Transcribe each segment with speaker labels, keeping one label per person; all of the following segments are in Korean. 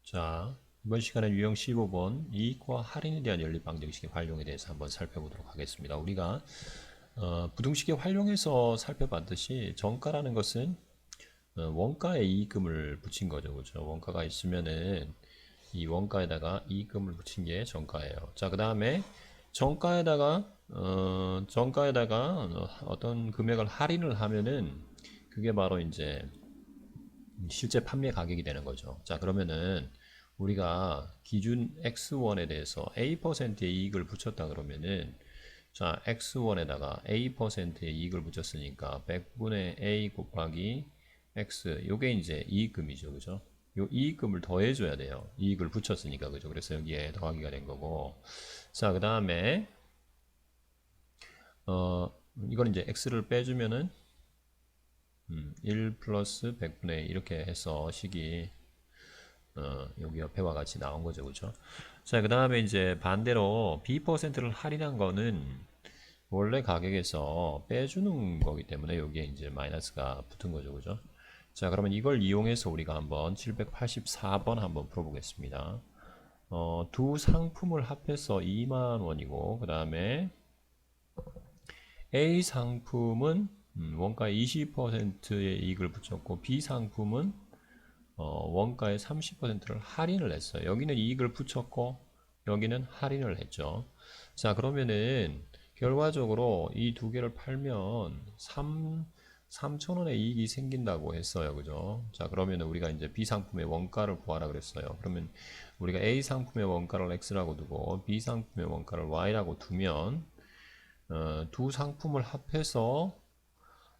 Speaker 1: 자, 이번 시간에 유형 15번 이익과 할인에 대한 연립방정식의 활용에 대해서 한번 살펴보도록 하겠습니다. 우리가 부등식의 활용에서 살펴봤듯이 정가라는 것은 원가에 이익금을 붙인 거죠. 그렇죠? 원가가 있으면은 이 원가에다가 이익금을 붙인 게 정가예요. 자, 그 다음에 정가에다가 어떤 금액을 할인을 하면은 그게 바로 이제 실제 판매 가격이 되는 거죠. 자, 그러면은 우리가 기준 X1에 대해서 A%의 이익을 붙였다 그러면은 자, X1에다가 A%의 이익을 붙였으니까 100분의 A 곱하기 X 요게 이제 이익금이죠. 그죠? 요 이익금을 더해줘야 돼요. 이익을 붙였으니까. 그죠? 그래서 여기에 더하기가 된 거고. 자, 그 다음에 이걸 이제 X를 빼주면은 1 플러스 100분의 이렇게 해서 식이 여기 옆에와 같이 나온 거죠. 그죠? 자, 그 다음에 이제 반대로 B%를 할인한 거는 원래 가격에서 빼주는 거기 때문에 여기에 이제 마이너스가 붙은 거죠. 그죠? 자, 그러면 이걸 이용해서 우리가 한번 784번 한번 풀어보겠습니다. 두 상품을 합해서 2만 원이고, 그 다음에 A 상품은 원가 20%의 이익을 붙였고, B 상품은 원가의 30%를 할인을 했어요. 여기는 이익을 붙였고 여기는 할인을 했죠. 자, 그러면은 결과적으로 이 두 개를 팔면 3,000원의 이익이 생긴다고 했어요. 그죠? 자, 그러면 우리가 이제 B 상품의 원가를 구하라 그랬어요. 그러면 우리가 A 상품의 원가를 X라고 두고 B 상품의 원가를 Y라고 두면 두 상품을 합해서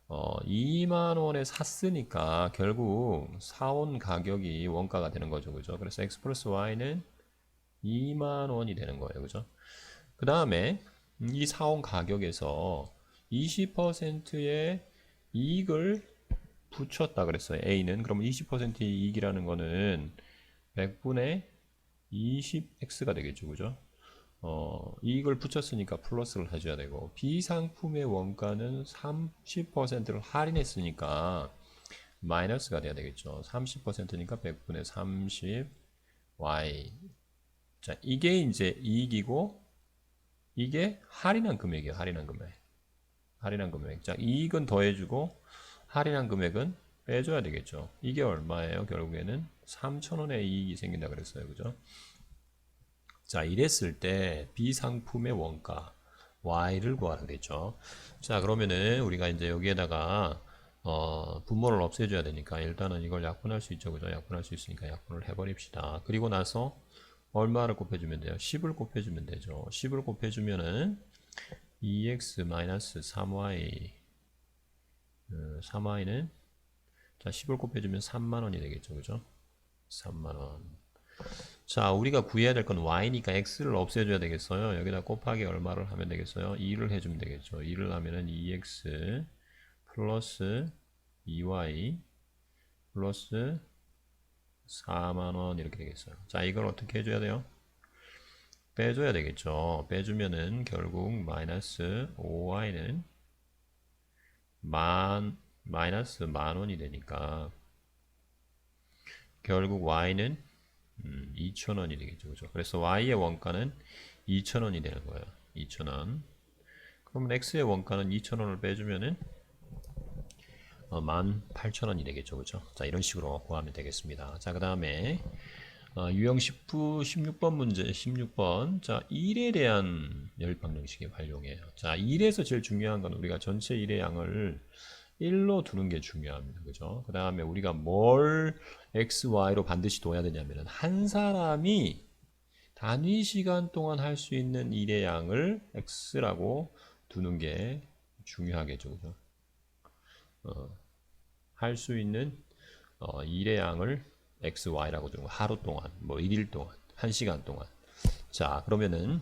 Speaker 1: 2만 원에 샀으니까 결국 사온 가격이 원가가 되는 거죠. 그죠? 그래서 X 플러스 Y는 2만 원이 되는 거예요. 그죠? 그 다음에 이 사온 가격에서 20%의 이익을 붙였다 그랬어요. A는. 그러면 20%의 이익이라는 거는 100분의 20X가 되겠죠. 그죠? 이익을 붙였으니까 플러스를 해줘야 되고 비상품의 원가는 30%를 할인했으니까 마이너스가 돼야 되겠죠. 30%니까 100분의 30 y. 자, 이게 이제 이익이고 이게 할인한 금액이에요. 할인한 금액. 자, 이익은 더해주고 할인한 금액은 빼줘야 되겠죠. 이게 얼마예요? 결국에는 3,000원의 이익이 생긴다 그랬어요. 그죠? 자, 이랬을 때 비상품의 원가 Y를 구하라 그랬죠. 자, 그러면은 우리가 이제 여기에다가 분모를 없애줘야 되니까 일단은 이걸 약분할 수 있죠. 그죠? 약분할 수 있으니까 약분을 해버립시다. 그리고 나서 얼마를 곱해주면 돼요? 10을 곱해주면 되죠. 10을 곱해주면은 2x-3y 3y는 자, 10을 곱해주면 3만원이 되겠죠. 그죠? 3만원. 자, 우리가 구해야 될 건 y니까 x를 없애줘야 되겠어요. 여기다 곱하기 얼마를 하면 되겠어요? 2를 해주면 되겠죠. 2를 하면은 2x 플러스 2y 플러스 4만원 이렇게 되겠어요. 자, 이걸 어떻게 해줘야 돼요? 빼줘야 되겠죠. 빼주면은 결국 마이너스 5y는 마이너스 만원이 되니까 결국 y는 2,000원이 되겠죠. 그죠? 그래서 y의 원가는 2,000원이 되는 거예요. 2,000원. 그러면 x의 원가는 2,000원을 빼주면은 18,000원이 되겠죠. 그죠? 자, 이런 식으로 구하면 되겠습니다. 자, 그 다음에 유형 16번 문제 16번. 자, 1에 대한 연립방정식의 활용이에요. 자, 1에서 제일 중요한 건 우리가 전체 1의 양을 1로 두는 게 중요합니다. 그죠? 그 다음에 우리가 뭘 x, y로 반드시 둬야 되냐면은 한 사람이 단위 시간 동안 할 수 있는 일의 양을 x라고 두는 게 중요하겠죠. 그죠? 할 수 있는 일의 양을 x, y라고 두는 거. 하루 동안, 뭐 1일 동안, 1시간 동안. 자, 그러면은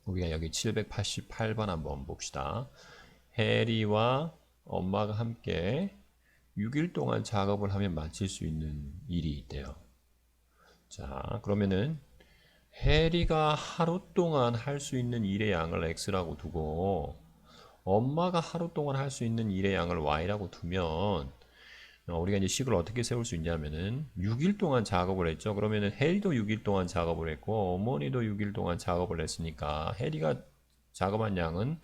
Speaker 1: 우리가 여기 788번 한번 봅시다. 해리와 엄마가 함께 6일 동안 작업을 하면 마칠 수 있는 일이 있대요. 자, 그러면은 해리가 하루 동안 할 수 있는 일의 양을 x라고 두고 엄마가 하루 동안 할 수 있는 일의 양을 y라고 두면 우리가 이제 식을 어떻게 세울 수 있냐면은 6일 동안 작업을 했죠. 그러면은 해리도 6일 동안 작업을 했고 어머니도 6일 동안 작업을 했으니까 해리가 작업한 양은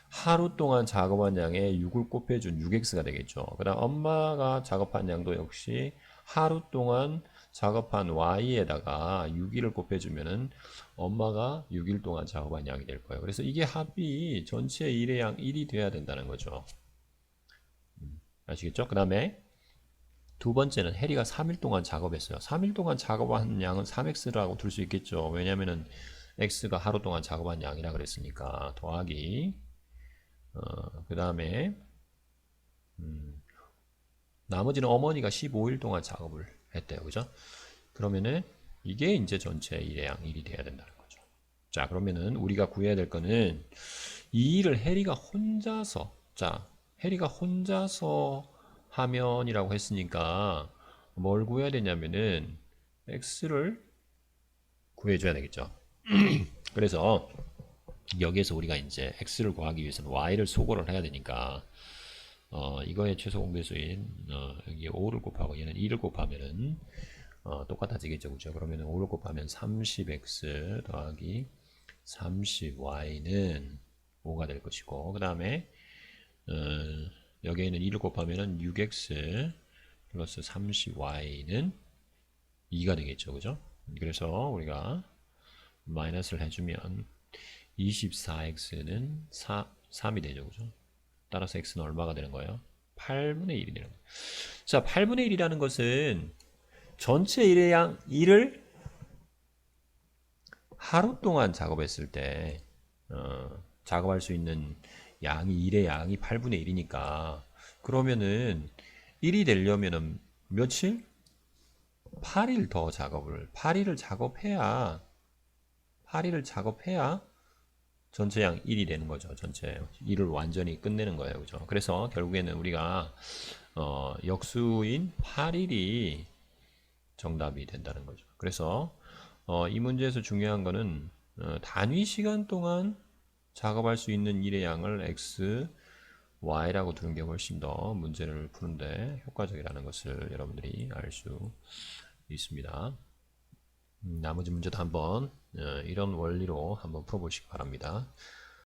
Speaker 1: 하루 동안 작업한 양에 6을 곱해준 6x가 되겠죠. 그다음 엄마가 작업한 양도 역시 하루 동안 작업한 y에다가 6일을 곱해주면은 엄마가 6일 동안 작업한 양이 될 거예요. 그래서 이게 합이 전체 일의 양 1이 돼야 된다는 거죠. 아시겠죠? 그 다음에 두 번째는 해리가 3일 동안 작업했어요. 3일 동안 작업한 양은 3x라고 둘 수 있겠죠. 왜냐면은 x가 하루 동안 작업한 양이라 그랬으니까 더하기 그 다음에 나머지는 어머니가 15일 동안 작업을 했대요. 그죠? 그러면은 이게 이제 전체 일의 양 1이 돼야 된다는 거죠. 자, 그러면은 우리가 구해야 될 거는 이 일을 해리가 혼자서, 자, 해리가 혼자서 하면이라고 했으니까 뭘 구해야 되냐면은 x를 구해줘야 되겠죠. 그래서 여기에서 우리가 이제 x를 구하기 위해서는 y를 소거를 해야 되니까 이거의 최소 공배수인 여기 5를 곱하고 얘는 2를 곱하면은 똑같아지겠죠. 그죠? 그러면 5를 곱하면 30x 더하기 30y는 5가 될 것이고 그 다음에 여기에는 2를 곱하면 6x 플러스 30y는 2가 되겠죠. 그죠? 그래서 우리가 마이너스를 해주면 24x는 3이 되죠. 그죠? 따라서 x는 얼마가 되는 거예요? 8분의 1이 되는 거예요. 자, 8분의 1이라는 것은 전체 일의 양 1을 하루 동안 작업했을 때 작업할 수 있는 양이 1의 양이 8분의 1이니까 그러면은 1이 되려면은 며칠? 8일 더 작업을 8일을 작업해야 전체 양 1이 되는 거죠. 전체 1을 완전히 끝내는 거예요. 그죠? 그래서 결국에는 우리가 역수인 8일이 정답이 된다는 거죠. 그래서 이 문제에서 중요한 거는 단위 시간 동안 작업할 수 있는 일의 양을 x, y라고 두는 게 훨씬 더 문제를 푸는데 효과적이라는 것을 여러분들이 알 수 있습니다. 나머지 문제도 한번 이런 원리로 한번 풀어보시기 바랍니다.